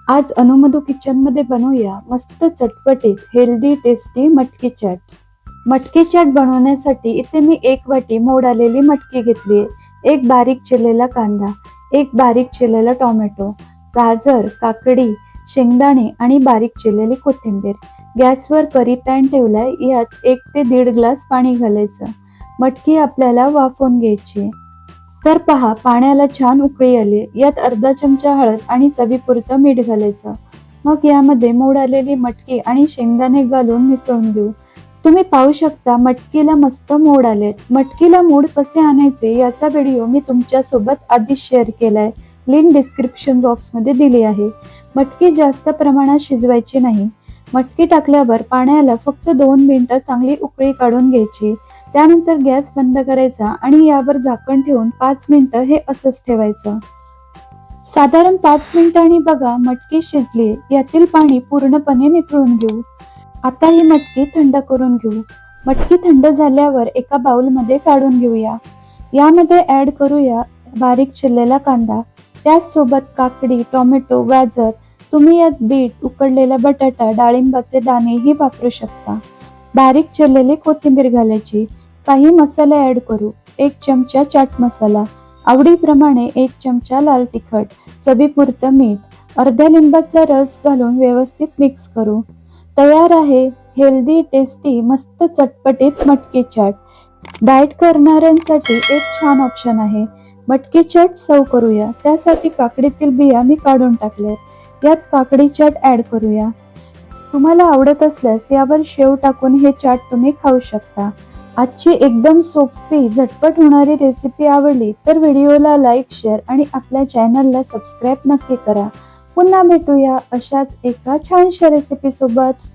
आज अनुमधू किचन मध्ये बनवूया मस्त चटपटीत हेल्दी टेस्टी मटकी चाट। मटकी चाट बनवण्यासाठी इथे मी एक वाटी मोड आलेली मटकी घेतली, एक बारीक चिरलेला कांदा, एक बारीक चिरलेला टोमॅटो, गाजर, काकडी, शेंगदाणे आणि बारीक चिरलेली कोथिंबीर। गॅसवर करी पॅन ठेवलाय, यात 1 ते 1.5 ग्लास पाणी घालायचं। मटकी आपल्याला वाफवून घ्यायची। तर पहा, पाण्याला छान उकळी आली, यात अर्धा चमचा हळद आणि चवीपुरतं मीठ घालायचं। मग यामध्ये मोड आलेली मटकी आणि शेंगदाणे घालून मिसळून घेऊ। तुम्ही पाहू शकता मटकीला मस्त मोड आलेत। मटकीला मोड कसे आणायचे याचा व्हिडिओ मी तुमच्या सोबत आधीच शेअर केलाय, लिंक डिस्क्रिप्शन बॉक्स मध्ये दिली आहे। मटकी जास्त प्रमाणात शिजवायची नाही। मटकी टाकल्यावर पाण्याला फक्त 2 मिनिटं चांगली उकळी काढून घ्यायची। त्यानंतर गॅस बंद करायचा आणि यावर झाकण ठेवून 5 मिनिटं हे असंच ठेवायचं। साधारण 5 मिनिटांनी बघा मटकी शिजली, यातील पाणी पूर्णपणे निथळून घेऊ। आता ही मटकी थंड करून घेऊ। मटकी थंड झाल्यावर एका बाउलमध्ये काढून घेऊया। यामध्ये ऍड करूया बारीक चिरलेला कांदा, त्याचसोबत काकडी, टोमॅटो, गाजर, तुम्ही यात बीट, उकडलेला बटाटा, डाळिंबाचे दाणेही वापरू शकता। बारीक चिरलेली कोथिंबीर घालायची। काही मसाले ऍड करू। 1 चमचा चाट मसाला, आवडीप्रमाणे 1 चमचा लाल तिखट, चवीपुरतं मीठ, अर्ध्या लिंबाचा रस घालून व्यवस्थित मिक्स करू। तयार आहे हेल्दी टेस्टी मस्त चटपटीत मटकी चाट। डाएट करणाऱ्यांसाठी एक छान ऑप्शन आहे। मटकी चाट सर्व करूया। त्यासाठी काकडीतील बिया मी काढून टाकल्यात, यात काकडी चाट ऍड करूया। तुम्हाला आवडत असल्यास यावर शेव टाकून हे चाट तुम्ही खाऊ शकता। आजची एकदम सोपी झटपट होणारी रेसिपी आवडली तर व्हिडिओला लाईक, शेअर आणि आपल्या चॅनलला सबस्क्राईब नक्की करा। पुन्हा भेटूया अशाच एका छानशा रेसिपी सोबत।